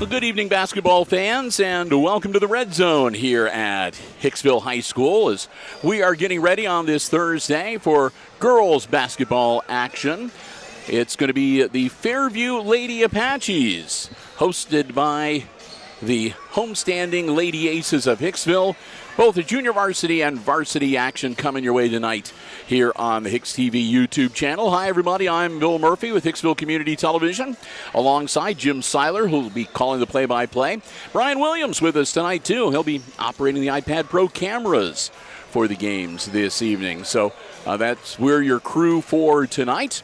good evening, basketball fans, and welcome to the Red Zone here at Hicksville High School as we are getting ready on this Thursday for girls basketball action. It's going to be the Fairview Lady Apaches, hosted by the homestanding Lady Aces of Hicksville. Both the junior varsity and varsity action coming your way tonight here on the HIX-TV YouTube channel. Hi, everybody. I'm Bill Murphy with Hicksville Community Television, alongside Jim SILER, who will be calling the play-by-play. Brian Williams with us tonight, too. He'll be operating the iPad Pro cameras for the games this evening. So that's we're your crew for tonight.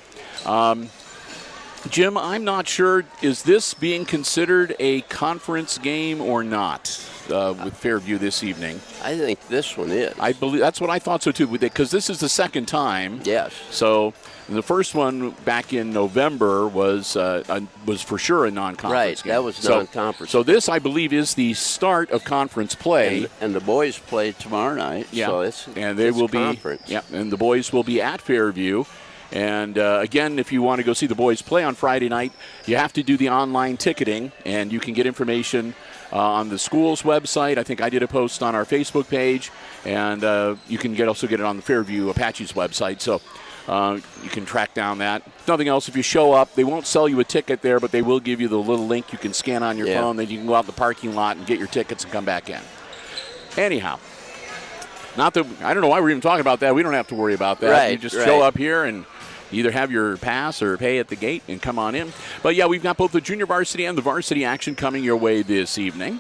Jim, I'm not sure, is this being considered a conference game or not with Fairview this evening? I think this one is. I believe that's what I thought so too, because this is the second time. Yes. So the first one back in November was for sure a non-conference game. Right, that was non-conference. So this, I believe, is the start of conference play. And the boys play tomorrow night. Yeah. So it's conference. Yeah, and the boys will be at Fairview. And, again, if you want to go see the boys play on Friday night, you have to do the online ticketing, and you can get information on the school's website. I think I did a post on our Facebook page, and you can also get it on the Fairview Apaches website. So you can track down that. If nothing else, if you show up, they won't sell you a ticket there, but they will give you the little link you can scan on your phone. Then you can go out in the parking lot and get your tickets and come back in. Anyhow. Not that I don't know why we're even talking about that. We don't have to worry about that. Right, you just show up here and either have your pass or pay at the gate and come on in. But, yeah, we've got both the junior varsity and the varsity action coming your way this evening.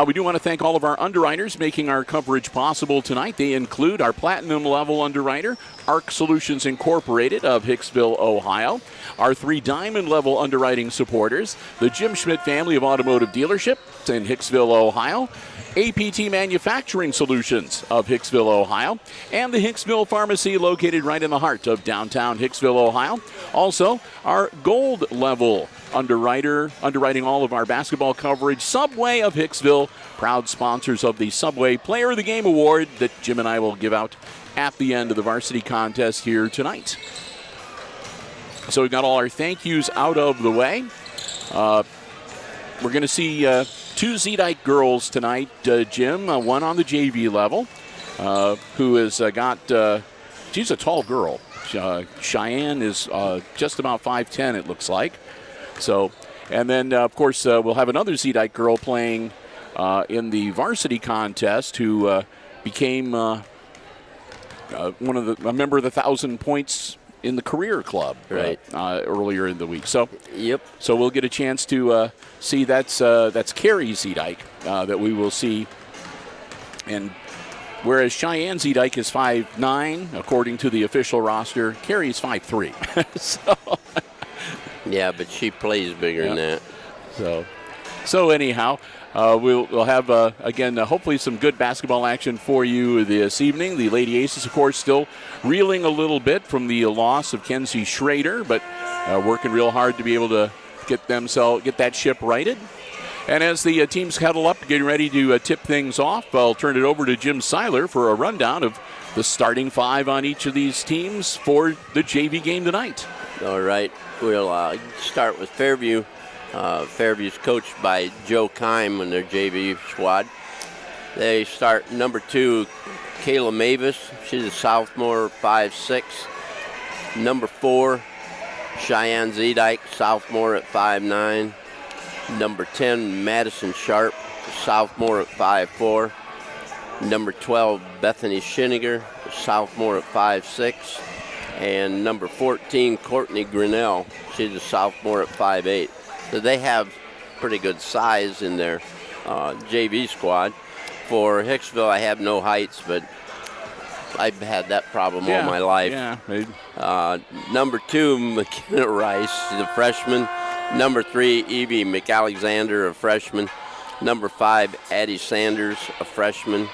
We do want to thank all of our underwriters making our coverage possible tonight. They include our platinum-level underwriter, ARC Solutions Incorporated of Hicksville, Ohio. Our 3 diamond-level underwriting supporters, the Jim SCHMIDT family of automotive dealerships in Hicksville, Ohio. A.P.T Manufacturing Solutions of Hicksville, Ohio, and the Hicksville Pharmacy located right in the heart of downtown Hicksville, Ohio. Also, our gold level underwriting all of our basketball coverage, Subway of Hicksville, proud sponsors of the Subway Player of the Game Award that Jim and I will give out at the end of the varsity contest here tonight. So we've got all our thank yous out of the way. We're going to see 2 Z-Dyke girls tonight, Jim, one on the JV level, who has got, she's a tall girl. Cheyenne is just about 5'10", it looks like. So, and then, of course, we'll have another Z-Dyke girl playing in the varsity contest who became a member of the 1,000 points in the career club earlier in the week. So so we'll get a chance to see that's Carrie Z-Dyke that we will see. And whereas Cheyenne Z-Dyke is 5'9", according to the official roster, Carrie is 5'3". So yeah, but she plays bigger than that. So anyhow, we'll have, again, hopefully some good basketball action for you this evening. The Lady Aces, of course, still reeling a little bit from the loss of Kenzie Schrader, but working real hard to be able to get that ship righted. And as the teams huddle up, getting ready to tip things off, I'll turn it over to Jim SILER for a rundown of the starting 5 on each of these teams for the JV game tonight. All right. We'll start with Fairview. Fairview's coached by Joe Kime in their JV squad. They start number 2, Kayla Mavis. She's a sophomore, 5'6". Number 4, Cheyenne Z-Dyke, sophomore at 5'9". Number 10, Madison Sharp, sophomore at 5'4". Number 12, Bethany Schiniger, sophomore at 5'6". And number 14, Courtney Grinnell. She's a sophomore at 5'8". So they have pretty good size in their JV squad. For Hicksville, I have no heights, but I've had that problem all my life. Yeah. Number 2, McKenna Rice, she's a freshman. Number 3, Evie McAlexander, a freshman. Number 5, Addie Sanders, a freshman.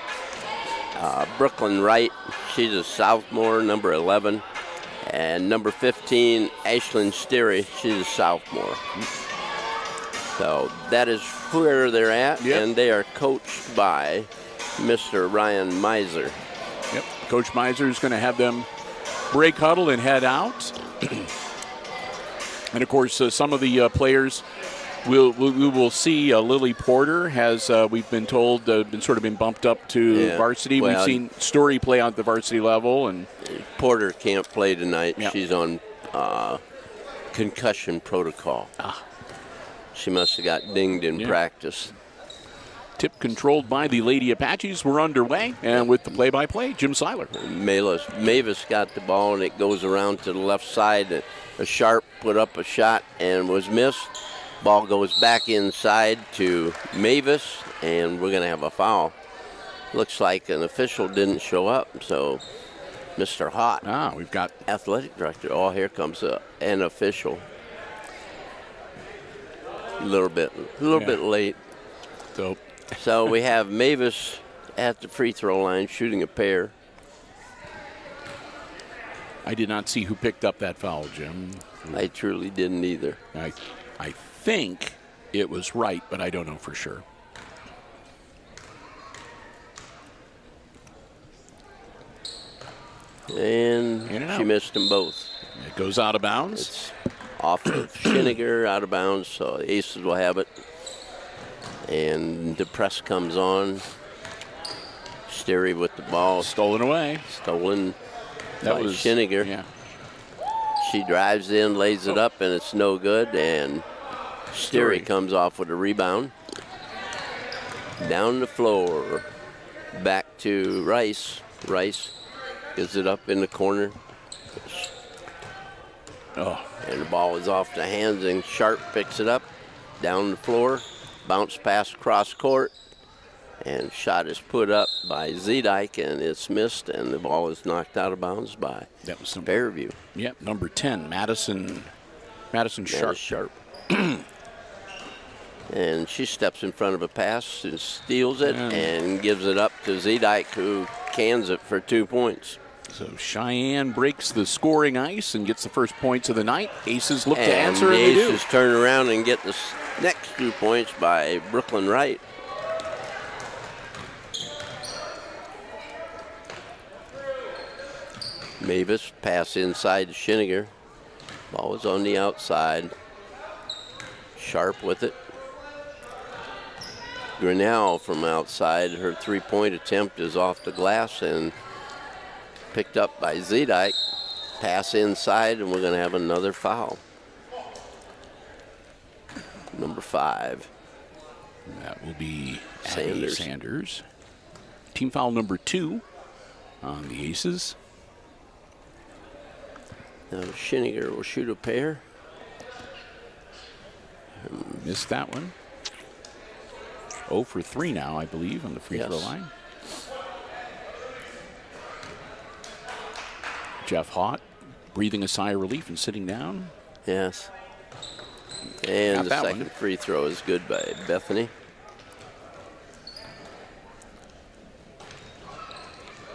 Brooklyn Wright, she's a sophomore, number 11. And number 15, Ashlyn Sterry, she's a sophomore. So that is where they're at, and they are coached by Mr. Ryan Miser. Yep, Coach Miser is going to have them break huddle and head out. And, of course, some of the players we will see Lily Porter has, we've been told, been bumped up to varsity. Well, we've seen Story play on the varsity level. And Porter can't play tonight. Yeah. She's on concussion protocol. She must have got dinged in practice. Tip controlled by the Lady Apaches. We're underway, and with the play-by-play, Jim Siler. Mavis got the ball, and it goes around to the left side. A Sharp put up a shot and was missed. Ball goes back inside to Mavis, and we're going to have a foul. Looks like an official didn't show up, so Mr. Hott, we've got athletic director. Oh, here comes an official. A little bit late. So we have Mavis at the free throw line shooting a pair. I did not see who picked up that foul, Jim. I truly didn't either. I think it was Wright, but I don't know for sure. And she missed them both. It goes out of bounds. It's off of Schiniger, out of bounds, so the Aces will have it. And the press comes on. Sterry with the ball. Stolen away. Stolen by was Schiniger. Yeah. She drives in, lays it up, and it's no good. And Sterry comes off with a rebound. Down the floor. Back to Rice. Rice gives it up in the corner. And the ball is off the hands, and Sharp picks it up. Down the floor. Bounce pass cross court, and shot is put up by Zedike, and it's missed, and the ball is knocked out of bounds by Fairview. Yep, number 10, Madison Sharp. And she steps in front of a pass and steals it and gives it up to Zedike, who cans it for 2 points. So Cheyenne breaks the scoring ice and gets the first points of the night. Aces look to answer, and they do. The Aces turn around and get the next 2 points by Brooklyn Wright. Mavis pass inside to Schiniger. Ball is on the outside. Sharp with it. Grinnell from outside. Her three-point attempt is off the glass and picked up by Zedike. Pass inside, and we're going to have another foul. Number 5. That will be Sanders. Team foul number 2 on the Aces. Now Schiniger will shoot a pair. Missed that one. 0 for 3 now, I believe, on the free throw line. Jeff Hott breathing a sigh of relief and sitting down. Yes. And the second free throw is good by Bethany.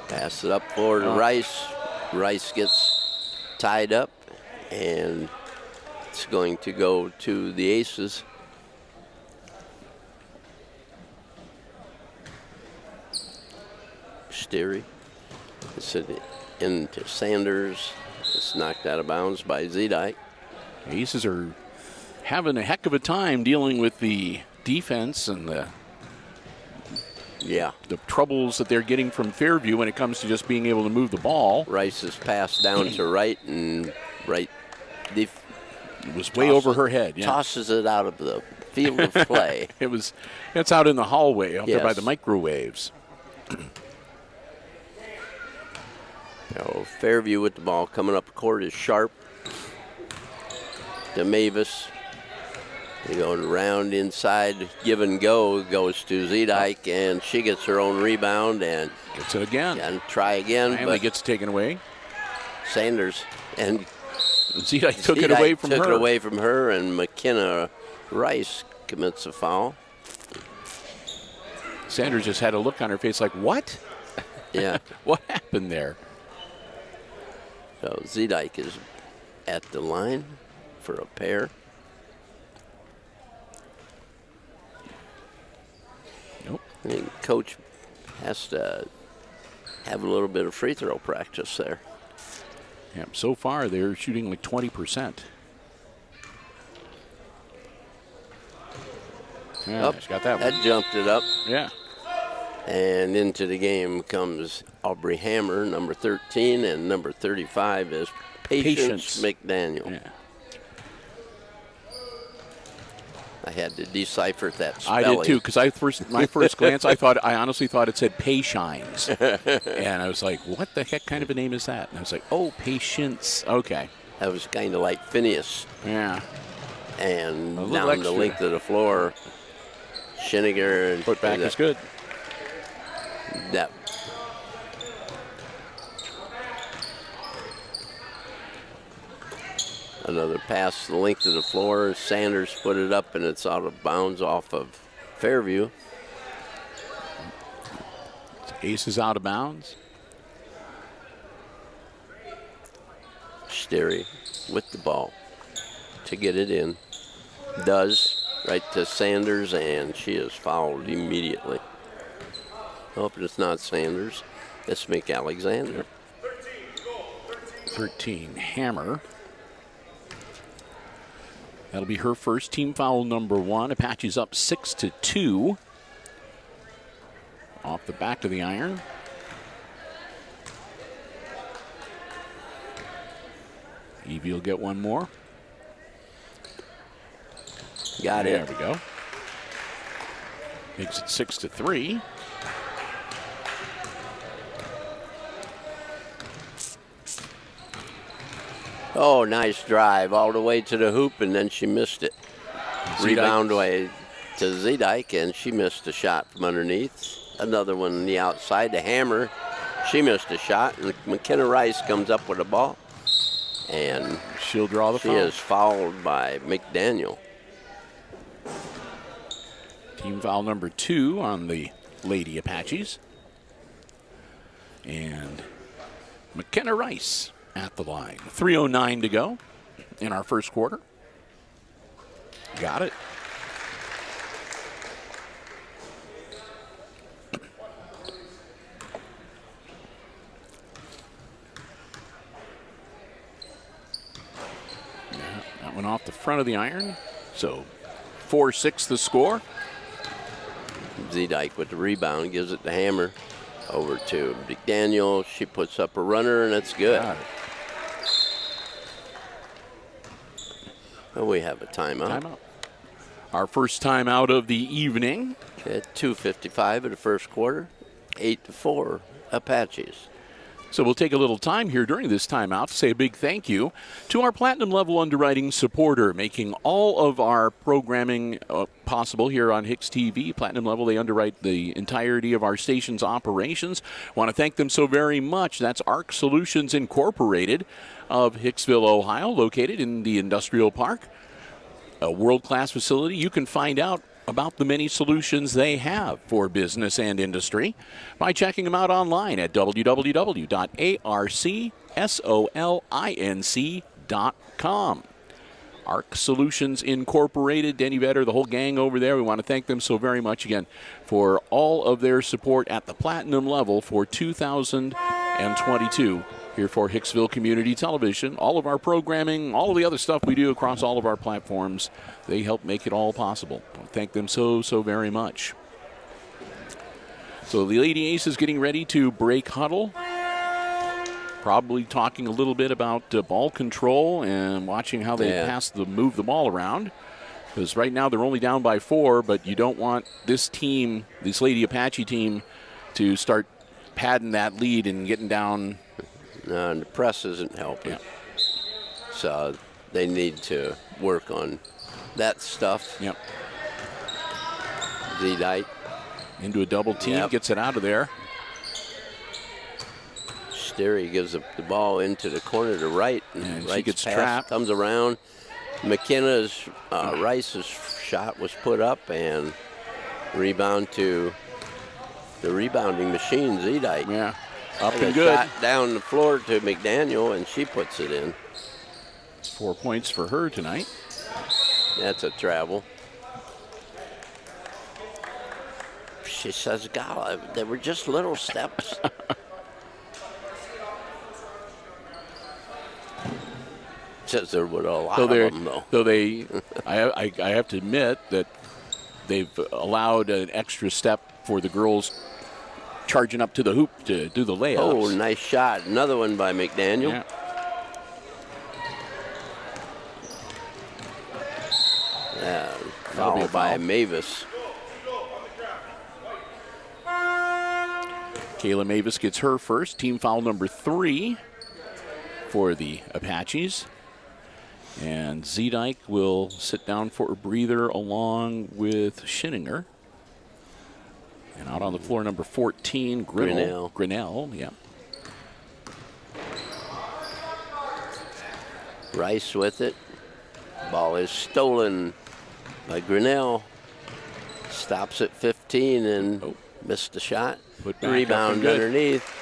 Pass it up forward to Rice. Rice gets tied up, and it's going to go to the Aces. Sterry. It's into Sanders. It's knocked out of bounds by Zedike. Aces are having a heck of a time dealing with the defense and the troubles that they're getting from Fairview when it comes to just being able to move the ball. Rice is passed down to Wright, and Wright it was way over her head. Yeah. Tosses it out of the field of play. It's out in the hallway out there by the microwaves. So Fairview with the ball coming up the court is Sharp to Mavis. They go around inside, give and go, goes to Zedike, and she gets her own rebound and gets it again. And try again. Finally gets taken away. Sanders and Zedike took it away from her. Took it away from her, and McKenna Rice commits a foul. Sanders just had a look on her face like, what? Yeah. What happened there? So Zedike is at the line for a pair. Nope. I think Coach has to have a little bit of free throw practice there. Yeah, so far they're shooting like 20%. Yeah, she's got that one. That jumped it up. Yeah. And into the game comes Aubrey Hammer, number 13, and number 35 is Patience McDaniel. Yeah. I had to decipher that spelling. I did too, because my first glance, I honestly thought it said Payshines. And I was like, what the heck kind of a name is that? And I was like, oh, Patience. Okay. That was kind of like Phineas. Yeah. And down the length of the floor, Schiniger. And put back is good. That. Another pass the length of the floor. Sanders put it up, and it's out of bounds off of Fairview. Ace is out of bounds. Sterry with the ball to get it in. Does right to Sanders, and she is fouled immediately. Hope it's not Sanders. It's McAlexander. 13, Hammer. That'll be her first, team foul number 1. Apache's up 6-2. Off the back of the iron. Evie will get one more. Got it. There we go. Makes it 6-3. Oh, nice drive all the way to the hoop, and then she missed it. Rebound away to Zedike, and she missed a shot from underneath. Another one on the outside to Hammer. She missed a shot, and McKenna Rice comes up with a ball. And she'll draw the foul. She is fouled by McDaniel. Team foul number 2 on the Lady Apaches. And McKenna Rice at the line. 3:09 to go in our first quarter. Got it. That went off the front of the iron. So 4-6 the score. Zedike with the rebound, gives it to Hammer. Over to McDaniel. She puts up a runner, and it's good. Well, we have a timeout. Timeout. Our first timeout of the evening. At 2:55 of the first quarter. 8-4 Apaches. So we'll take a little time here during this timeout to say a big thank you to our Platinum Level Underwriting supporter, making all of our programming possible here on HIX-TV. Platinum Level, they underwrite the entirety of our station's operations. Want to thank them so very much. That's ARC Solutions Incorporated of Hicksville, Ohio, located in the Industrial Park. A world-class facility. You can find out about the many solutions they have for business and industry by checking them out online at www.arcsolinc.com. ARC Solutions Incorporated, Denny Vetter, the whole gang over there. We want to thank them so very much again for all of their support at the platinum level for 2022 here for Hicksville Community Television. All of our programming, all of the other stuff we do across all of our platforms, they help make it all possible. Thank them so very much. So the Lady Ace is getting ready to break huddle. Probably talking a little bit about ball control and watching how they move the ball around. Because right now they're only down by 4, but you don't want this team, this Lady Apache team, to start padding that lead and getting down. No, and the press isn't helping. Yeah. So they need to work on that stuff. Yep. Zedike. Into a double team, gets it out of there. Sterry gives the ball into the corner to right. And she gets trapped. Comes around. McKenna's, Rice's shot was put up, and rebound to the rebounding machine, Zedike. Yeah. Up and and good. Shot down the floor to McDaniel, and she puts it in. 4 points for her tonight. That's a travel. She says, God, they were just little steps. Says there were a lot of them, though. So I have to admit that they've allowed an extra step for the girls charging up to the hoop to do the layups. Oh, nice shot. Another one by McDaniel. Yeah. Foul by Mavis. Kayla Mavis gets her first. Team foul number 3 for the Apaches. And Zedike will sit down for a breather along with Schinninger. And out on the floor, number 14, Grinnell, yeah. Rice with it. Ball is stolen by Grinnell. Stops at 15 and missed the shot. Rebound underneath.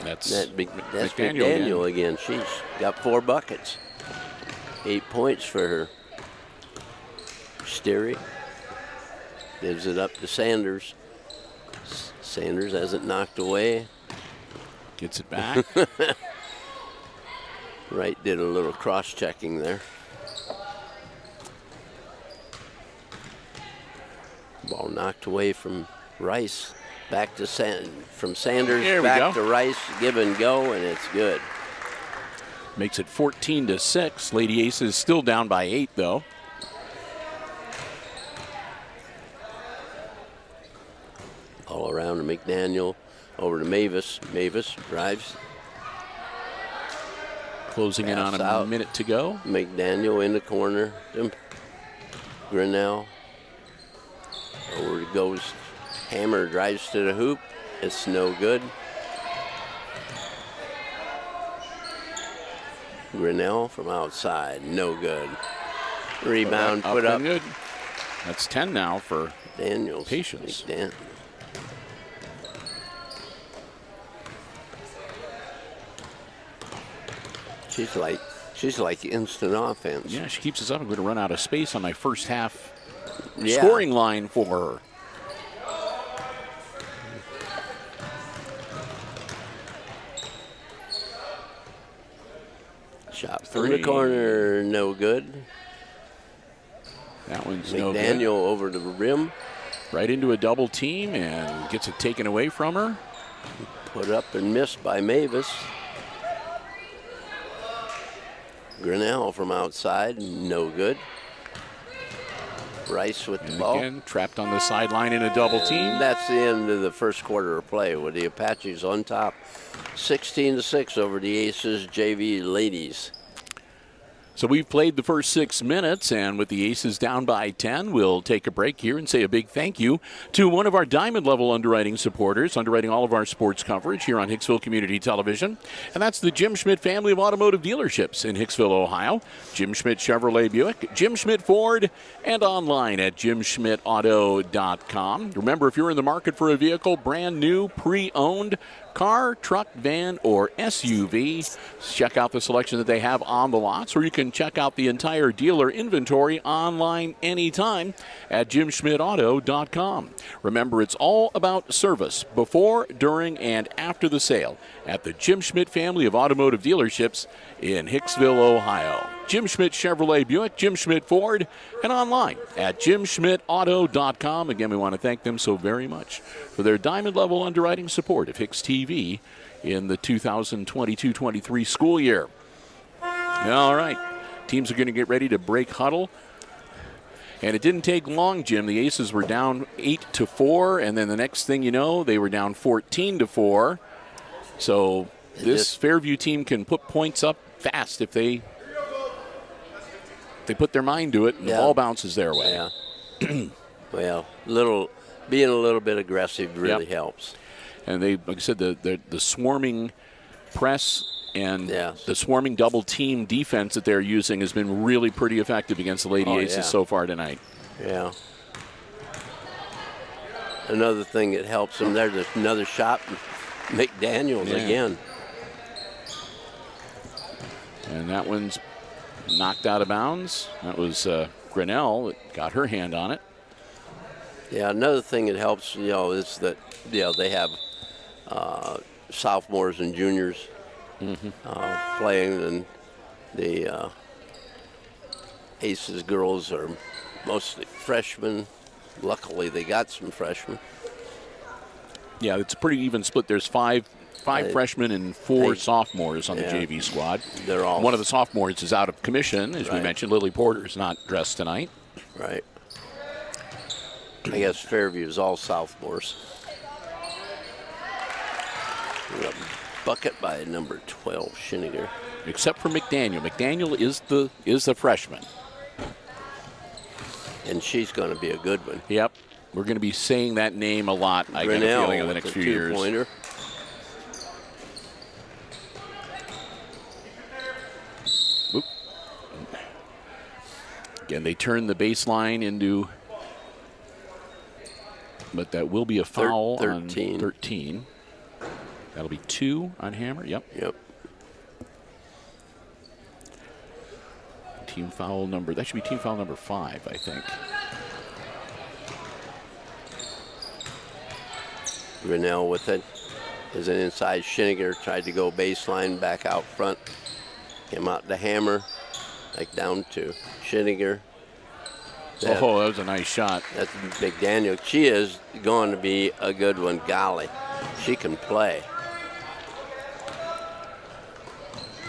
That's McDaniel again. She's got 4 buckets. 8 points for her. Sterry gives it up to Sanders. Sanders has it knocked away. Gets it back. Wright did a little cross-checking there. Ball knocked away from Rice. Back to from Sanders, back to Rice, give and go, and it's good. Makes it 14-6. Lady Aces still down by 8, though. All around to McDaniel, over to Mavis. Mavis drives. Closing in on a minute to go. McDaniel in the corner. Grinnell. Over goes Hammer, drives to the hoop. It's no good. Grinnell from outside, no good. Rebound put up. Good. That's 10 now for Daniels. Patience. She's like instant offense. Yeah, she keeps us up. I'm going to run out of space on my first half scoring line for her. Shot from the corner, no good. That one's no good. McDaniel over the rim. Right into a double team and gets it taken away from her. Put up and missed by Mavis. Grinnell from outside, no good. Rice with the ball. Again, trapped on the sideline in a double team. That's the end of the first quarter of play with the Apaches on top. 16-6 over the Aces JV ladies. So we've played the first 6 minutes, and with the Aces down by 10, we'll take a break here and say a big thank you to one of our diamond-level underwriting supporters, underwriting all of our sports coverage here on Hicksville Community Television, and that's the Jim Schmidt family of automotive dealerships in Hicksville, Ohio. Jim Schmidt Chevrolet Buick, Jim Schmidt Ford, and online at jimschmidtauto.com. Remember, if you're in the market for a vehicle, brand new, pre-owned, car, truck, van, or SUV, check out the selection that they have on the lots, or you can check out the entire dealer inventory online anytime at jimschmidtauto.com. Remember, it's all about service before, during, and after the sale at the Jim Schmidt family of automotive dealerships in Hicksville, Ohio. Jim Schmidt Chevrolet Buick, Jim Schmidt Ford, and online at jimschmidtauto.com. Again, we want to thank them so very much for their diamond-level underwriting support of HIX-TV in the 2022-23 school year. All right, teams are going to get ready to break huddle. And it didn't take long, Jim. The Aces were down 8-4, and then the next thing you know, they were down 14-4. So this Fairview team can put points up fast if they put their mind to it, and the ball bounces their way. Yeah. Well, being a little bit aggressive really helps. And they, like I said, the swarming press and the swarming double team defense that they're using has been really pretty effective against the Lady Aces so far tonight. Yeah. Another thing that helps them, there's another shot, McDaniels again. And that one's knocked out of bounds. That was Grinnell that got her hand on it. Yeah, another thing that helps, is that, they have sophomores and juniors playing, and the Aces girls are mostly freshmen. Luckily, they got some freshmen. Yeah, it's a pretty even split. There's five freshmen and 4 sophomores on the JV squad. They're all. One of the sophomores is out of commission, as we mentioned. Lily Porter is not dressed tonight. Right. I guess Fairview is all sophomores. A bucket by number 12, Schiniger. Except for McDaniel. McDaniel is the freshman. And she's going to be a good one. Yep. We're going to be saying that name a lot, I get a feeling, in the next few years. Two-pointer. Oop. Again, they turn the baseline into, but that will be a foul 13. on 13. That'll be 2 on Hammer. Yep. Yep. Team foul number, that should be team foul number 5, I think. Grinnell with it. Is an inside. Schiniger tried to go baseline back out front. Came out to Hammer. Like down to Schiniger. That was a nice shot. That's Big Daniel. She is going to be a good one. Golly, she can play.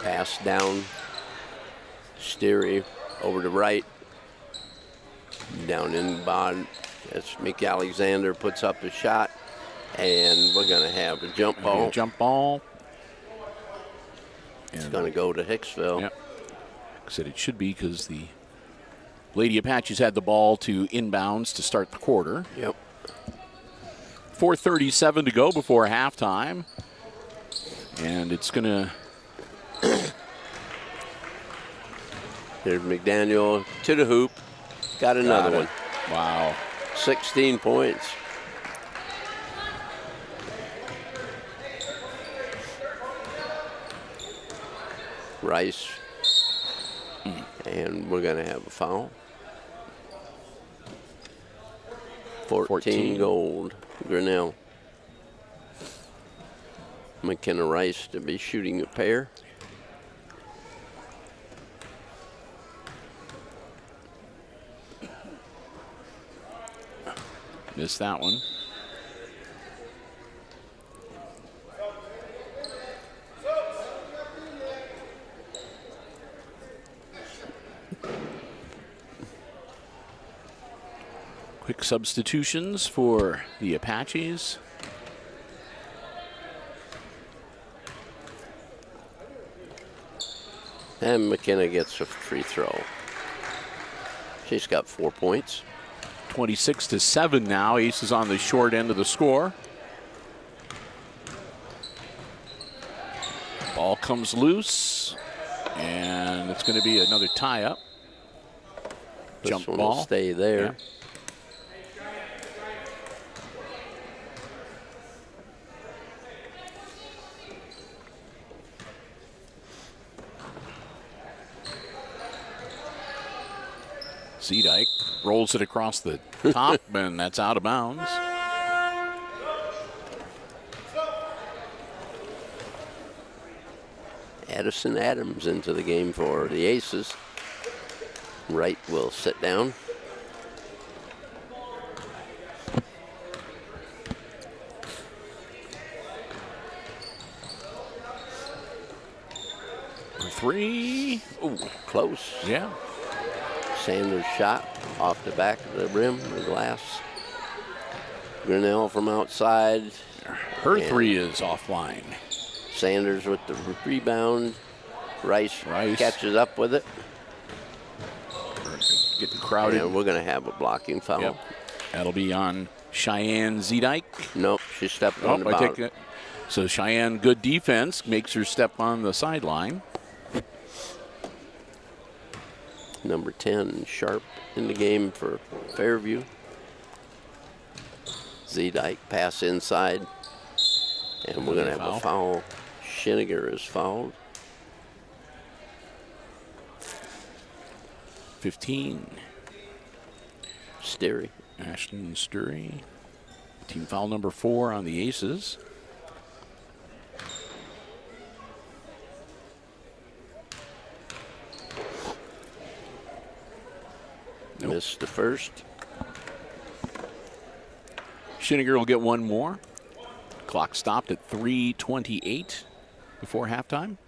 Pass down. Steery over to right. Down in bottom. As Mick Alexander puts up a shot. And we're going to have a jump ball. Jump ball. It's going to go to Hicksville. Yep. I said it should be because the Lady Apaches had the ball to inbounds to start the quarter. Yep. 4:37 to go before halftime. And it's going to... There's McDaniel to the hoop. Got another one. Wow. 16 points. Rice. And we're going to have a foul. 14 gold. Grinnell. McKenna Rice to be shooting a pair. Missed that one. Quick substitutions for the Apaches. And McKenna gets a free throw. She's got 4 points. 26-7 now. Ace is on the short end of the score. Ball comes loose, and it's going to be another tie-up. Jump one ball. Will stay there. Yeah. Zedyke rolls it across the top, and that's out of bounds. Addison Adams into the game for the Aces. Wright will sit down. For 3. Ooh, close. Yeah. Sanders shot off the back of the rim, the glass. Grinnell from outside. Her 3 is offline. Sanders with the rebound. Rice catches up with it. Getting crowded. And we're going to have a blocking foul. Yep. That'll be on Cheyenne Zedyke. Nope, she stepped on the bottom. So Cheyenne, good defense, makes her step on the sideline. Number 10, Sharp in the game for Fairview. Zedyke pass inside. And we're going to have a foul. Schiniger is fouled. 15. Steery. Ashton Steery. Team foul number 4 on the Aces. Missed the first. Schinniger will get one more. Clock stopped at 3:28 before halftime.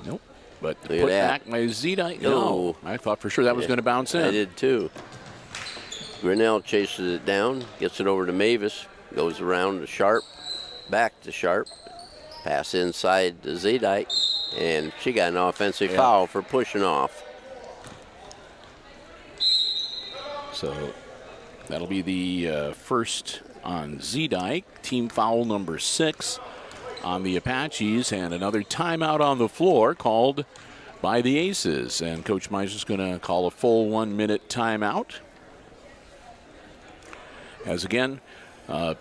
Nope. But Look at put that. back by Z-Dike. No. No, I thought for sure that was going to bounce in. I did too. Grinnell chases it down, gets it over to Mavis, goes around to Sharp, back to Sharp, pass inside to Z-Dike, and she got an offensive foul for pushing off. So that'll be the first on Z-Dike. Team foul number 6 on the Apaches, and another timeout on the floor called by the Aces. And Coach Meiser's going to call a full 1-minute timeout. As again, as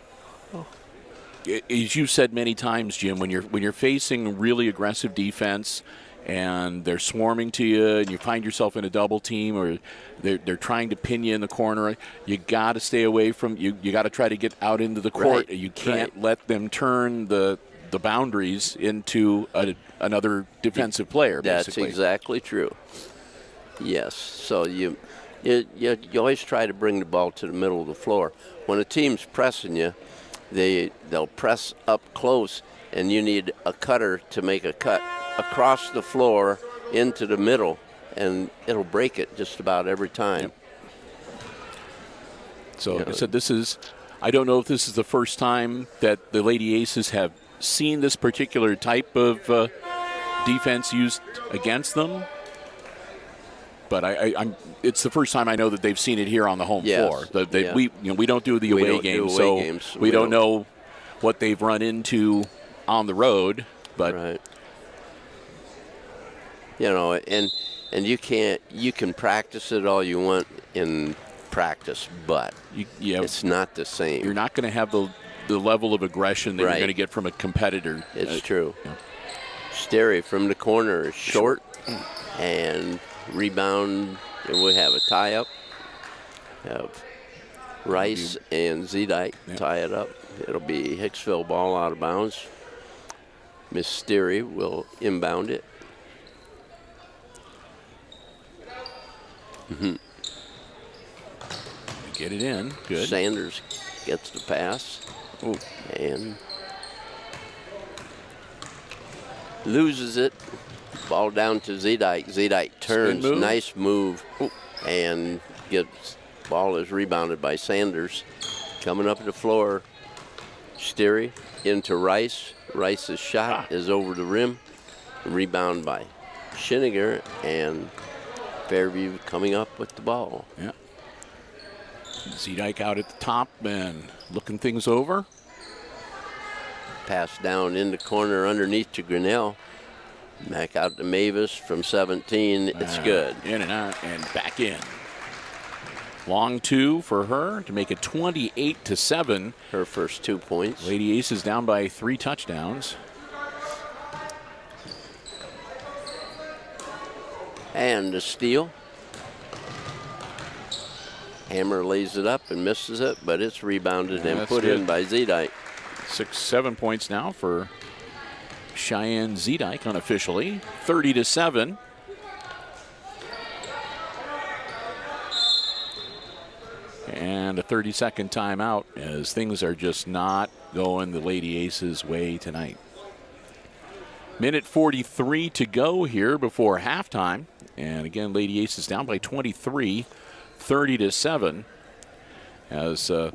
you've said many times, Jim, when you're facing really aggressive defense and they're swarming to you and you find yourself in a double team or they're trying to pin you in the corner, you got to stay away from you got to try to get out into the court. Right. You can't let them turn the boundaries into another defensive player, basically. That's exactly true. Yes. So you always try to bring the ball to the middle of the floor. When a team's pressing you, they'll press up close, and you need a cutter to make a cut across the floor into the middle, and it'll break it just about every time. Yep. So, like I said, I don't know if this is the first time that the Lady Aces have seen this particular type of defense used against them. But it's the first time I know that they've seen it here on the home floor. We don't do the away games, so we don't know what they've run into on the road. But right. And you can practice it all you want in practice, but it's not the same. You're not going to have the level of aggression that you're going to get from a competitor. It's true. Yeah. Sterry from the corner is short and rebound, and we have a tie-up. Have Rice and Z-Dike tie it up. It'll be Hicksville ball out of bounds. Miss Sterry will inbound it. Get it in. Good. Sanders gets the pass. Ooh. And loses it. Ball down to Z-Dike. Z-Dike turns. Move. Nice move. Ooh. And ball is rebounded by Sanders. Coming up the floor, Sterry into Rice. Rice's shot is over the rim. Rebound by Schinniger, and Fairview coming up with the ball. Yeah. Z-Dike out at the top and looking things over. Pass down in the corner underneath to Grinnell. Back out to Mavis from 17. It's good. In and out and back in. Long 2 for her to make it 28-7. Her first 2 points. Lady Aces down by 3 touchdowns. And a steal. Hammer lays it up and misses it, but it's rebounded and put in by Z-Dike. 6-7 points now for Cheyenne Z-Dike unofficially. 30-7. And a 30-second timeout as things are just not going the Lady Aces' way tonight. Minute 43 to go here before halftime. And again, Lady Aces down by 23, 30-7. As the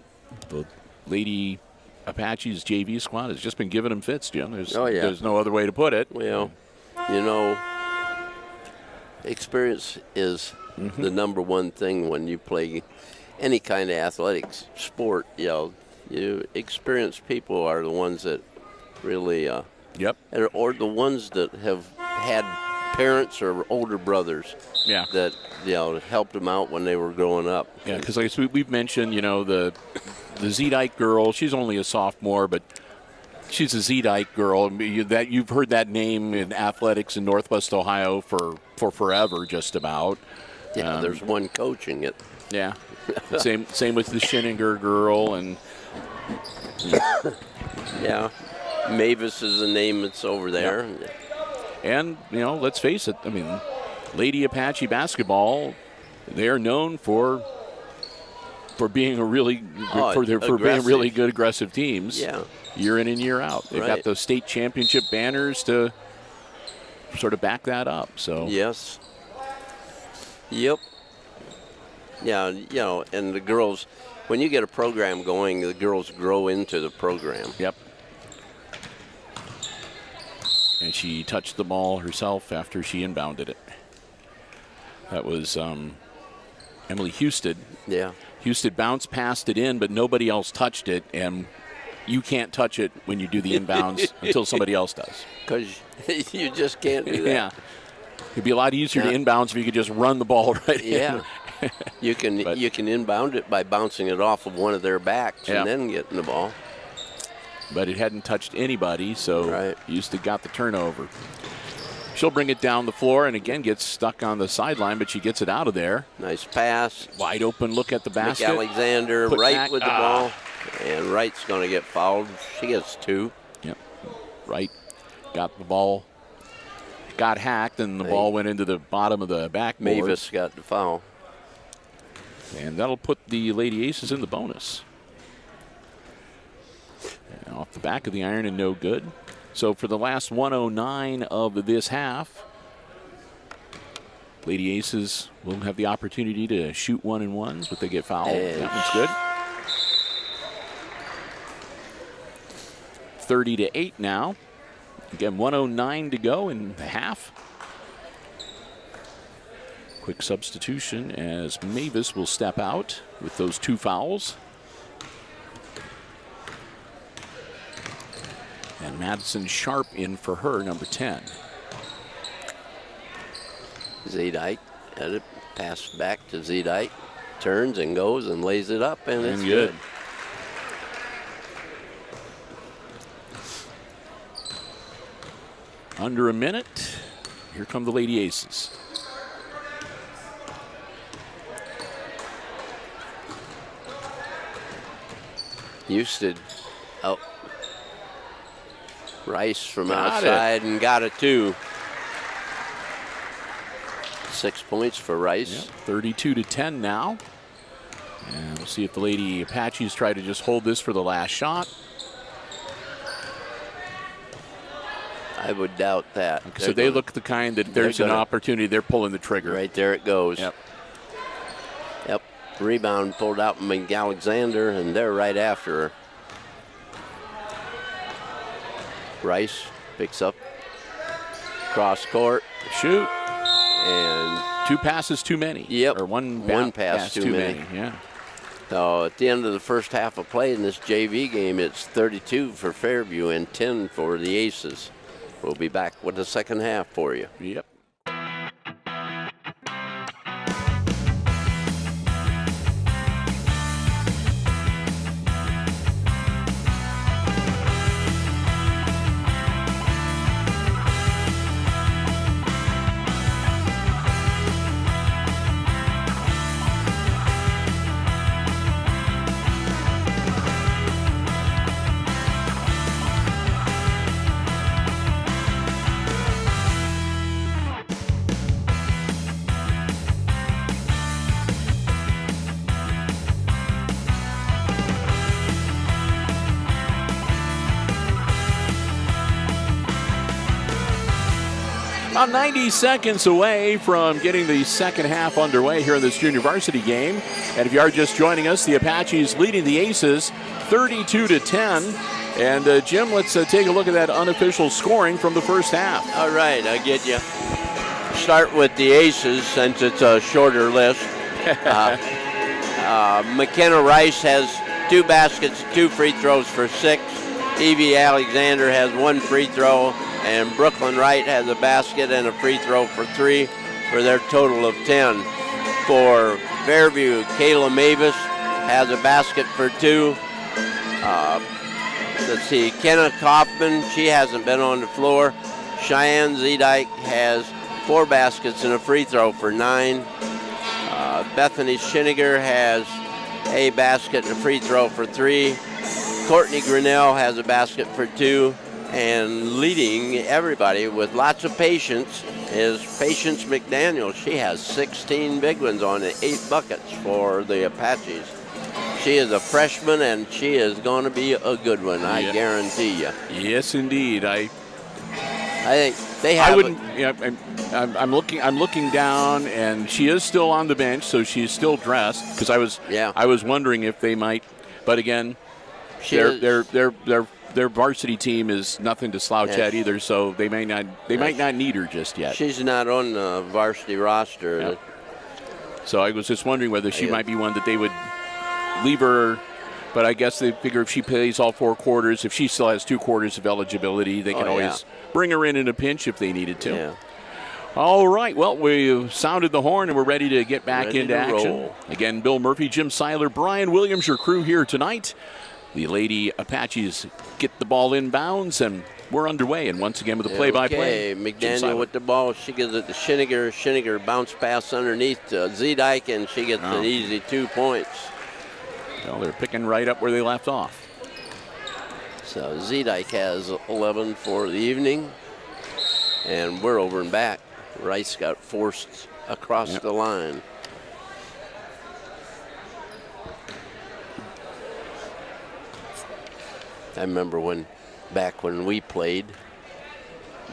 Lady Apaches JV squad has just been giving them fits, Jim. There's no other way to put it. Well, experience is the number one thing when you play any kind of athletics sport. You experienced people are the ones that really or the ones that have had parents or older brothers that helped them out when they were growing up. Yeah, because like we've mentioned, the Z-Dike girl, she's only a sophomore, but she's a Z-Dike girl. That you've heard that name in athletics in Northwest Ohio for forever, just about. Yeah, there's one coaching it. Yeah. Same with the Schinniger girl, and Mavis is the name that's over there. And let's face it. I mean, Lady Apache basketball, they are known for being being really good aggressive teams. Yeah. Year in and year out. They've got those state championship banners to sort of back that up. So yes. Yep. Yeah, you know, and the girls, when you get a program going, the girls grow into the program. Yep. And she touched the ball herself after she inbounded it. That was Emily Houston. Yeah. Houston bounced past it in, but nobody else touched it, and you can't touch it when you do the inbounds until somebody else does. Because you just can't do that. Yeah. It'd be a lot easier to inbounds if you could just run the ball right in. Yeah. You can inbound it by bouncing it off of one of their backs and then getting the ball. But it hadn't touched anybody, so Houston got the turnover. She'll bring it down the floor and again gets stuck on the sideline, but she gets it out of there. Nice pass. Wide open look at the basket. Alexander right with the ball. And Wright's going to get fouled. She gets 2. Yep. Wright got the ball, got hacked, and the ball went into the bottom of the backboard. Mavis got the foul. And that'll put the Lady Aces in the bonus. And off the back of the iron and no good. So for the last 109 of this half, Lady Aces will have the opportunity to shoot 1-and-1s, but they get fouled. That one's good. 30-8 now. Again, 109 to go in the half. Quick substitution as Mavis will step out with those 2 fouls. And Madison Sharp in for her, number 10. Zedike had it passed back to Zedike. Turns and goes and lays it up, and it's good. Under a minute. Here come the Lady Aces. Houston out. Rice from outside and got it too. 6 points for Rice. Yep, 32-10 now. And we'll see if the Lady Apaches try to just hold this for the last shot. I would doubt that. So they look the kind that there's an opportunity, they're pulling the trigger. Right there it goes. Yep. Yep. Rebound pulled out from Alexander, and they're right after her. Rice picks up cross court. Shoot. And 2 passes too many. Yep. Or one pass too many. Yeah. So at the end of the first half of play in this JV game, it's 32 for Fairview and 10 for the Aces. We'll be back with the second half for you. Yep. About 90 seconds away from getting the second half underway here in this junior varsity game. And if you are just joining us, the Apaches leading the Aces 32-10. And Jim, let's take a look at that unofficial scoring from the first half. All right, I get you. Start with the Aces since it's a shorter list. McKenna Rice has 2 baskets, 2 free throws for 6. Evie Alexander has 1 free throw, and Brooklyn Wright has a basket and a free throw for 3 for their total of 10. For Fairview, Kayla Mavis has a basket for 2. Let's see, Kenna Kaufman, she hasn't been on the floor. Cheyenne Zedike has 4 baskets and a free throw for 9. Bethany Schiniger has a basket and a free throw for 3. Courtney Grinnell has a basket for 2. And leading everybody with lots of patience is Patience McDaniel. She has 16 big ones on it, 8 buckets for the Apaches. She is a freshman, and she is going to be a good one, I guarantee you. Yes, indeed. I think they have. I wouldn't. I'm looking down, and she is still on the bench, so she's still dressed. Because I was wondering if they might, but again, their varsity team is nothing to slouch at either, so they might not need her just yet. She's not on the varsity roster. Yep. So I was just wondering whether she might be one that they would leave her, but I guess they figure if she plays all 4 quarters, if she still has 2 quarters of eligibility, they can always bring her in a pinch if they needed to. Yeah. All right, well, we've sounded the horn and we're ready to get back into action. Roll. Again, Bill Murphy, Jim SILER, Brian Williams, your crew here tonight. The Lady Apaches get the ball inbounds, and we're underway. And once again with the play-by-play. Okay, McDaniel with the ball. She gives it to Schinniger. Schinniger bounce pass underneath to Zedike, and she gets an easy 2 points. Well, they're picking right up where they left off. So Zedike has 11 for the evening, and we're over and back. Rice got forced across the line. I remember back when we played,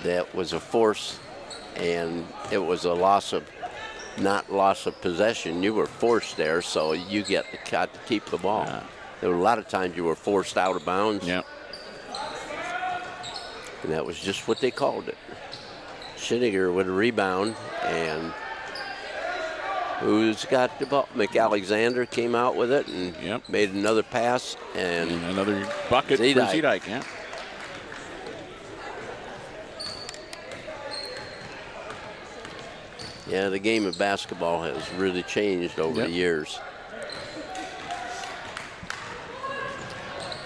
that was a force, and it was a not loss of possession. You were forced there, so you got to keep the ball. There were a lot of times you were forced out of bounds. Yep. And that was just what they called it. Schinniger with a rebound, and who's got the ball? McAlexander came out with it and made another pass. And another bucket for Zedike. Yeah. Yeah, the game of basketball has really changed over the years.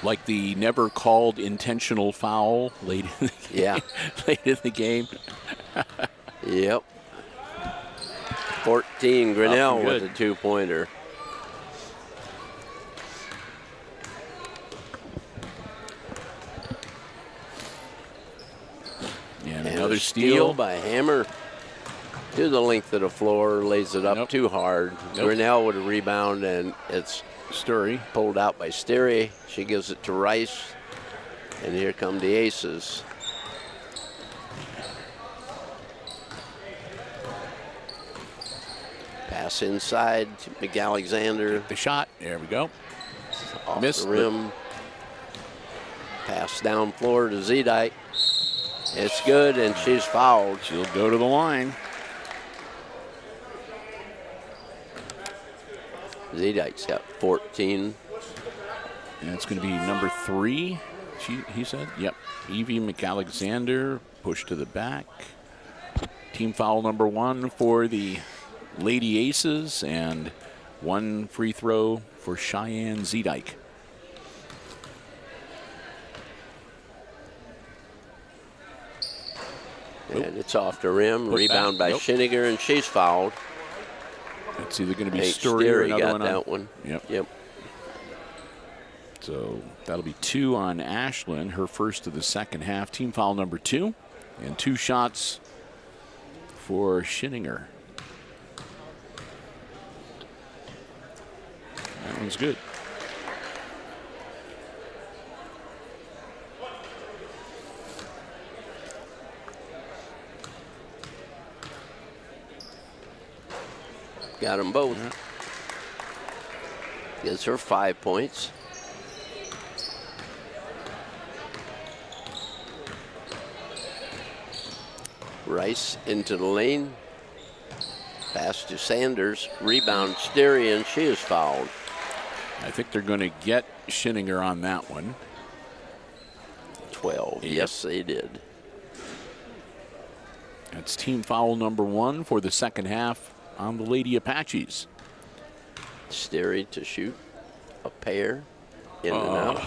Like the never called intentional foul late in the game. Late in the game. Yep. 14, Grinnell with a 2-pointer. And another steal by Hammer. To the length of the floor, lays it up too hard. Grinnell with a rebound, and it's Sturry pulled out by Sterry. She gives it to Rice, and here come the Aces. Pass inside to McAlexander. The shot, there we go. Off the rim. Pass down floor to Zedike. It's good, and she's fouled. She'll go to the line. Zedike's got 14. And it's going to be number 3, he said. Yep. Evie McAlexander pushed to the back. Team foul number 1 for the Lady Aces, and 1 free throw for Cheyenne Zedike. And it's off the rim. Rebound by Schinniger, and she's fouled. It's either going to be Sturry or another one. That one. Yep. So that'll be 2 on Ashlyn, her first of the second half. Team foul number 2, and 2 shots for Schinniger. That one's good. Got them both. Gives her 5 points. Rice into the lane. Pass to Sanders. Rebound Sterry, and she is fouled. I think they're going to get Schinniger on that one. 12. Yes, they did. That's team foul number 1 for the second half on the Lady Apaches. Sterry to shoot a pair in and out.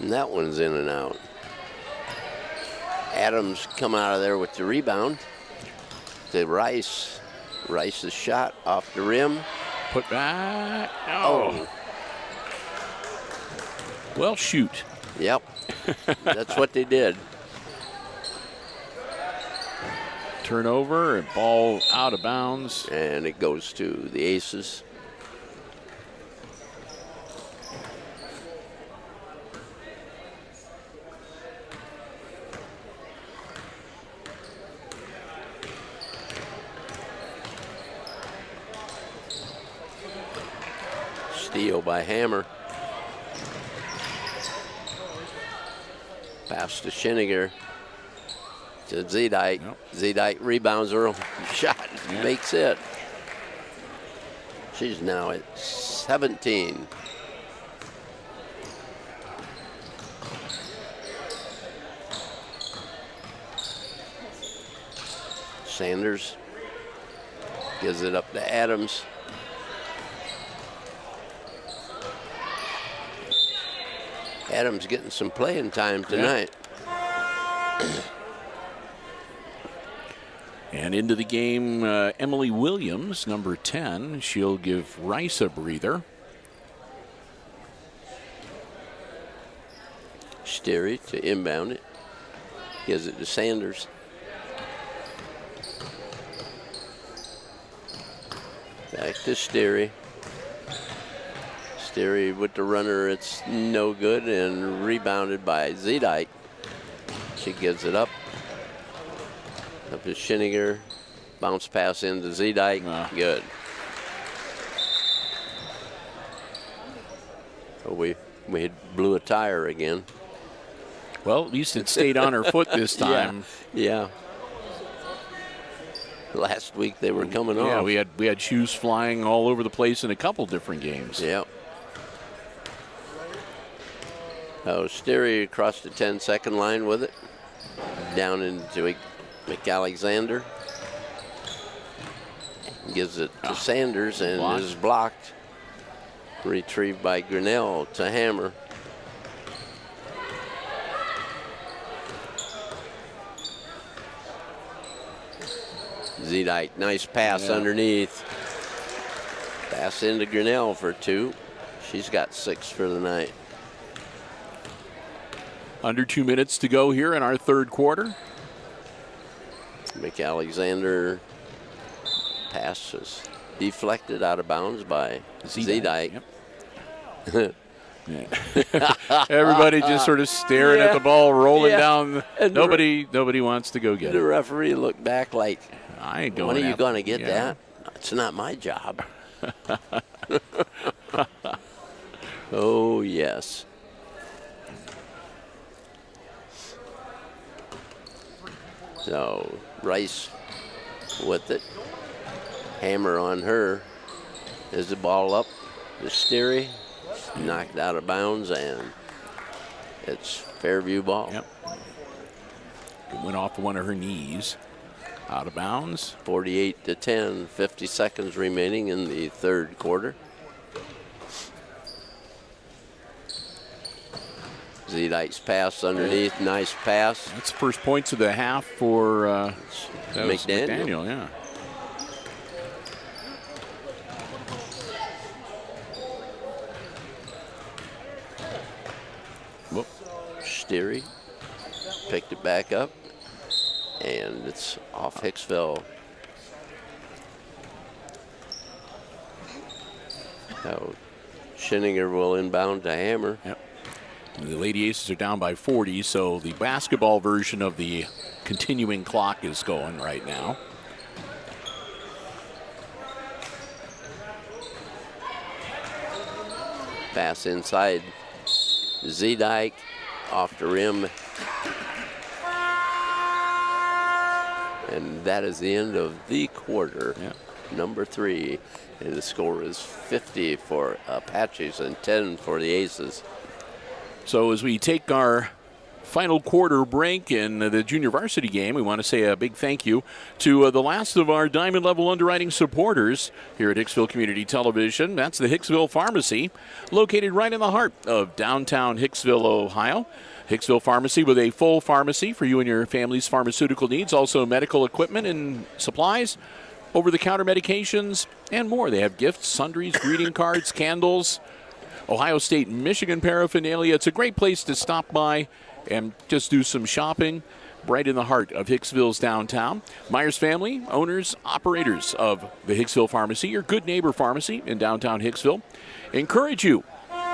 And that one's in and out. Adams come out of there with the rebound to Rice. Rice's shot off the rim. Put back. Oh. Well, shoot. Yep. That's what they did. Turnover and ball out of bounds. And it goes to the Aces. Steal by Hammer. Pass to Schiniger. To Zedike. Yep. Zedike rebounds her own shot. Yep. Makes it. She's now at 17. Sanders gives it up to Adams. Adams getting some playing time tonight. And into the game, Emily Williams, number 10. She'll give Rice a breather. Sterry to inbound it. Gives it to Sanders. Back to Sterry. Sterry with the runner, it's no good, and rebounded by Zedike. She gives it up. Up to Schiniger. Bounce pass into Zedike. Good. So we blew a tire again. Well, at least it stayed on her foot this time. Yeah. Last week they were coming off. Yeah, we had shoes flying all over the place in a couple different games. Yep. Oh, Sterry across the 10-second line with it. Down into McAlexander. Gives it to Sanders and blocked. is blocked. Retrieved by Grinnell to Hammer. Zedike, nice pass underneath. Pass into Grinnell for 2. She's got 6 for the night. Under 2 minutes to go here in our third quarter. McAlexander pass is deflected out of bounds by Zedike. Yep. Everybody just sort of staring at the ball rolling down. And nobody wants to go get the it. referee looked back like, I ain't going. when are you going to get that? It's not my job. Oh, yes. So Rice with it. Hammer on her. Is the ball up? The Sterry knocked out of bounds, and it's Fairview ball. Yep. It went off one of her knees. Out of bounds. 48-10, 50 seconds remaining in the third quarter. Zedike's pass underneath, nice pass. That's the first points of the half for McDaniel. Yeah. Whoop. Sterry picked it back up, and it's off Hicksville. Now Schiniger will inbound to Hammer. Yep. The Lady Aces are down by 40, so the basketball version of the continuing clock is going right now. Pass inside. Zedike off the rim. And that is the end of the quarter. Yep. Number 3. And the score is 50 for Apaches and 10 for the Aces. So as we take our final quarter break in the junior varsity game, we want to say a big thank you to the last of our diamond level underwriting supporters here at Hicksville Community Television. That's the Hicksville Pharmacy, located right in the heart of downtown Hicksville, Ohio. Hicksville Pharmacy with a full pharmacy for you and your family's pharmaceutical needs, also medical equipment and supplies. over-the-counter medications, and more. They have gifts, sundries, greeting cards, candles, Ohio State, Michigan paraphernalia. It's a great place to stop by and just do some shopping right in the heart of Hicksville's downtown. Myers family, owners, operators of the Hicksville Pharmacy, your good neighbor pharmacy in downtown Hicksville, encourage you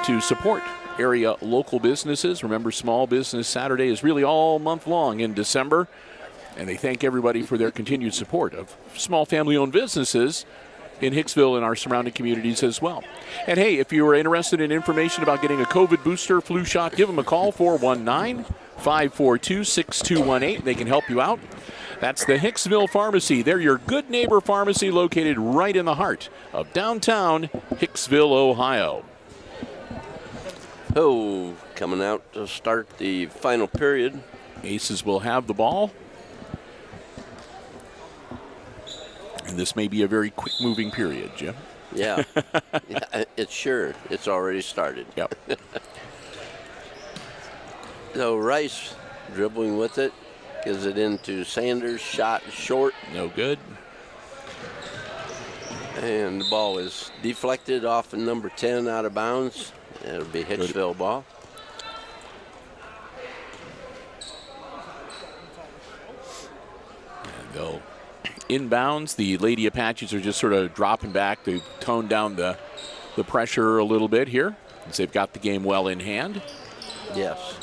to support area local businesses. Remember, Small Business Saturday is really all month long in December, and they thank everybody for their continued support of small family-owned businesses in Hicksville and our surrounding communities as well. And hey, if you are interested in information about getting a COVID booster flu shot, give them a call, 419-542-6218. They can help you out. That's the Hicksville Pharmacy. They're your good neighbor pharmacy located right in the heart of downtown Hicksville, Ohio. Oh, coming out to start the final period. Aces will have the ball. And this may be a very quick-moving period, Jim. Yeah, yeah, it's already started. Yep. So Rice dribbling with it, gives it into Sanders, shot short. No good. And the ball is deflected off of number 10 out of bounds. It'll be Hicksville ball. And they'll inbounds. The Lady Apaches are just sort of dropping back to tone down the pressure a little bit here, as they've got the game well in hand. Yes.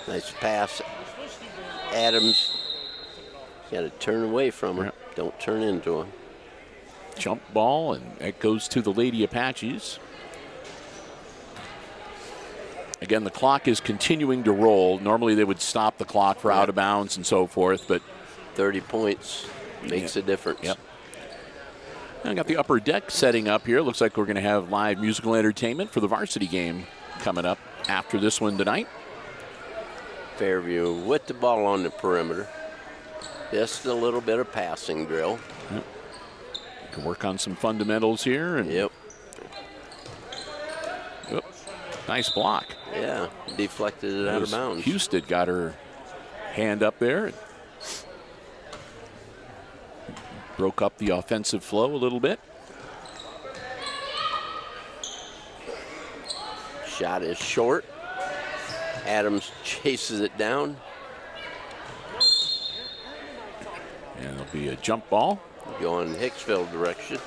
Nice pass. Adams got to turn away from her. Yep. Don't turn into him. Jump ball, and that goes to the Lady Apaches. Again, the clock is continuing to roll. Normally they would stop the clock for out of bounds and so forth, but 30 points makes a difference. Yep. I got the upper deck setting up here. Looks like we're going to have live musical entertainment for the varsity game coming up after this one tonight. Fairview with the ball on the perimeter. Just a little bit of passing drill. Yep. Can work on some fundamentals here. And Yep. Yep. Nice block. Yeah, deflected it out of bounds. Houston got her hand up there. Broke up the offensive flow a little bit. Shot is short. Adams chases it down. And it'll be a jump ball. Going Hicksville direction.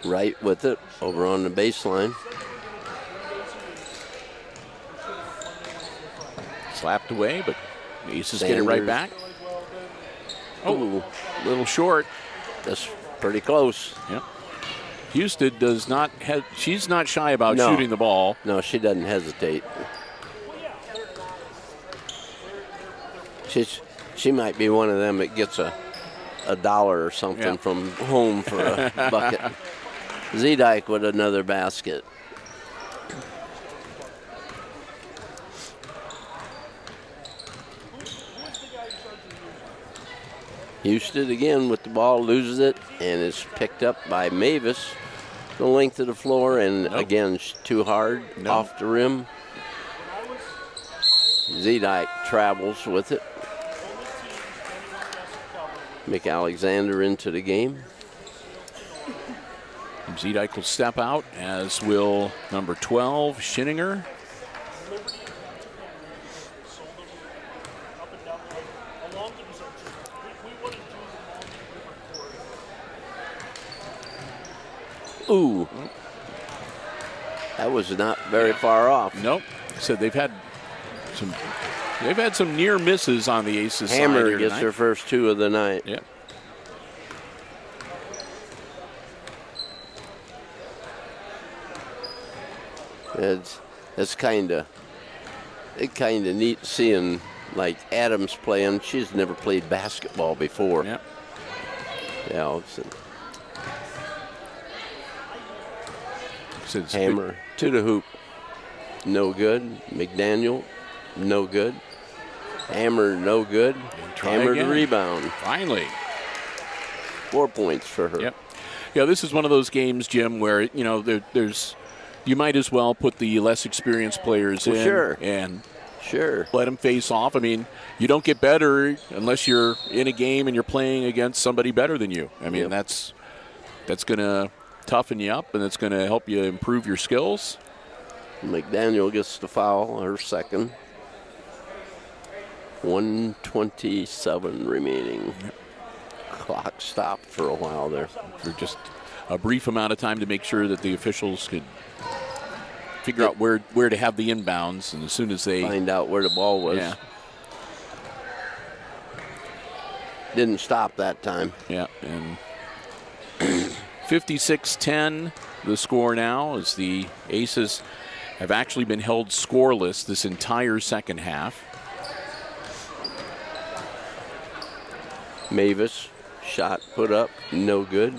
Right with it, over on the baseline. Slapped away, but the Aces get it right back. Oh, a little short. That's pretty close. Yep. Houston does not have, she's not shy about No. shooting the ball. No, she doesn't hesitate. She might be one of them that gets a dollar or something from home for a bucket. Zedike with another basket. Houston again with the ball, loses it, and it's picked up by Mavis. The length of the floor, and again, too hard, off the rim. Zedike travels with it. Mick Alexander into the game. Zedike will step out, as will number 12, Schinninger. Ooh. That was not very far off. Nope. So they've had some near misses on the Aces side Hammer here gets tonight. her first two of the night. Yep. It's kind of neat seeing like Adams playing. She's never played basketball before. Yep. Yeah. said, Hammer to the hoop. No good. McDaniel, no good. Hammer, no good. Hammer to rebound. Finally. 4 points for her. Yep. Yeah, this is one of those games, Jim, where, you know, there's you might as well put the less experienced players in. Sure. And sure. Let them face off. I mean, you don't get better unless you're in a game and you're playing against somebody better than you. I mean, that's going to toughen you up, and it's going to help you improve your skills. McDaniel gets the foul, her second. 1:27 remaining. Yep. Clock stopped for a while there. For just a brief amount of time to make sure that the officials could figure out where to have the inbounds, and as soon as they find out where the ball was. Yeah. Didn't stop that time. Yeah, and 56-10 the score now, as the Aces have actually been held scoreless this entire second half. Mavis, shot put up, no good.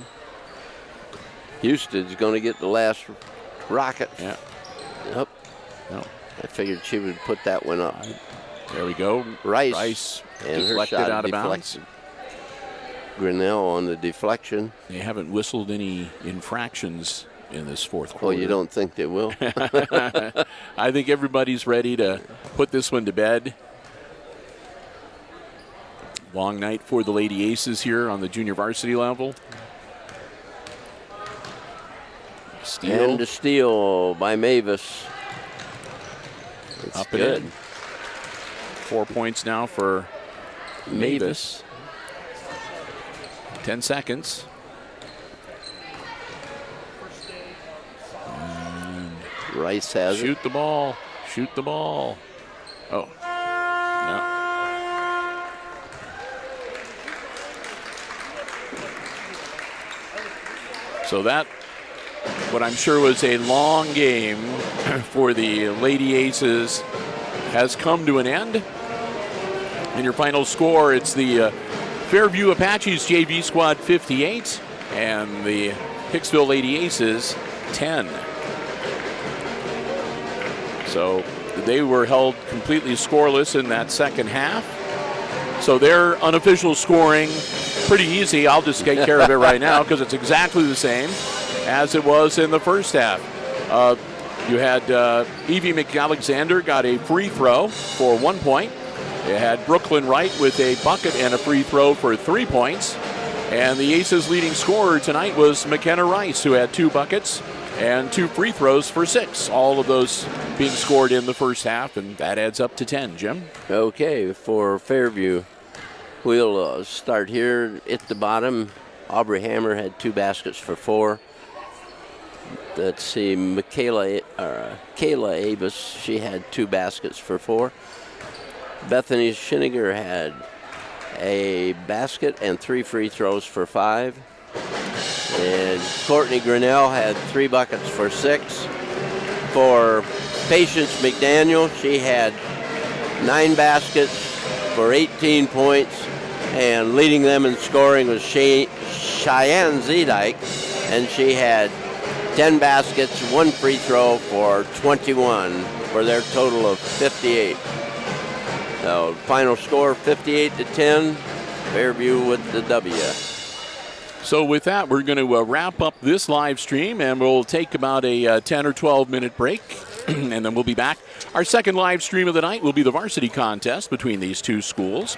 Houston's going to get the last rocket. Yeah. Yep. No. I figured she would put that one up. There we go. Rice and deflected her shot out of bounds. Grinnell on the deflection. They haven't whistled any infractions in this fourth quarter. Oh, you don't think they will? I think everybody's ready to put this one to bed. Long night for the Lady Aces here on the junior varsity level. Steal. And a steal by Mavis. It's up good. and in. 4 points now for Mavis. 10 seconds. And Rice has shoot the ball. Shoot the ball. Oh. No. So that, what I'm sure was a long game for the Lady Aces, has come to an end. And your final score, it's the Fairview Apaches JV squad 58 and the Hicksville Lady Aces 10. So they were held completely scoreless in that second half. So their unofficial scoring, pretty easy. I'll just take care of it right now because it's exactly the same as it was in the first half. You had Evie McAlexander got a free throw for 1 point. You had Brooklyn Wright with a bucket and a free throw for 3 points. And the Aces' leading scorer tonight was McKenna Rice, who had 2 buckets and 2 free throws for 6. All of those being scored in the first half, and that adds up to 10, Jim. Okay, for Fairview, we'll start here at the bottom. Aubrey Hammer had 2 baskets for 4. Let's see, Kayla Avis, she had 2 baskets for 4. Bethany Schiniger had a basket and 3 free throws for 5. And Courtney Grinnell had 3 buckets for 6. For Patience McDaniel, she had 9 baskets for 18 points. And leading them in scoring was Cheyenne Zedike, and she had 10 baskets, 1 free throw for 21 for their total of 58. So final score 58-10, Fairview with the W. So with that, we're going to wrap up this live stream, and we'll take about a 10 or 12 minute break, and then we'll be back. Our second live stream of the night will be the varsity contest between these two schools.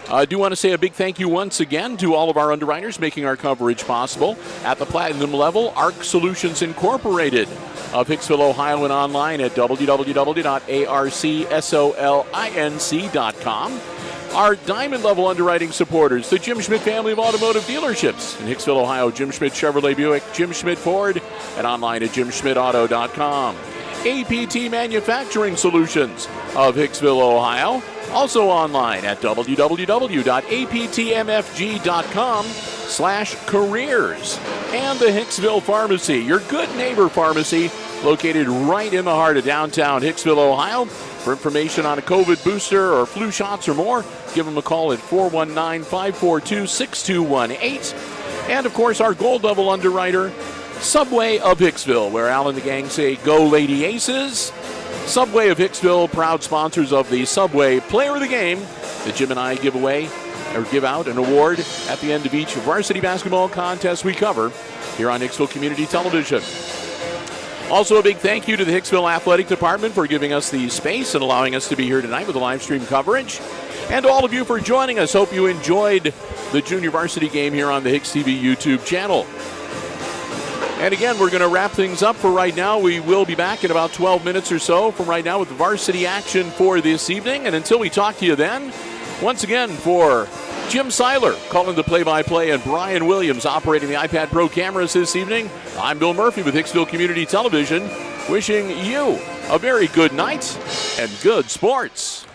I do want to say a big thank you once again to all of our underwriters making our coverage possible. At the platinum level, ARC Solutions Incorporated of Hicksville, Ohio, and online at www.arcsolinc.com. Our diamond level underwriting supporters, the Jim Schmidt family of automotive dealerships in Hicksville, Ohio, Jim Schmidt Chevrolet Buick, Jim Schmidt Ford, and online at jimschmidtauto.com. A.P.T Manufacturing Solutions of Hicksville, Ohio. Also online at www.aptmfg.com/careers. And the Hicksville Pharmacy, your good neighbor pharmacy, located right in the heart of downtown Hicksville, Ohio. For information on a COVID booster or flu shots or more, give them a call at 419-542-6218. And, of course, our gold level underwriter, Subway of Hicksville, where Al and the gang say, "Go Lady Aces." Subway of Hicksville, proud sponsors of the Subway Player of the Game. The Jim and I give out an award at the end of each varsity basketball contest we cover here on Hicksville Community Television. Also, a big thank you to the Hicksville Athletic Department for giving us the space and allowing us to be here tonight with the live stream coverage. And to all of you for joining us. Hope you enjoyed the junior varsity game here on the HIX-TV YouTube channel. And again, we're going to wrap things up for right now. We will be back in about 12 minutes or so from right now with the varsity action for this evening. And until we talk to you then, once again for Jim SILER calling the play-by-play and Brian Williams operating the iPad Pro cameras this evening, I'm Bill Murphy with Hicksville Community Television, wishing you a very good night and good sports.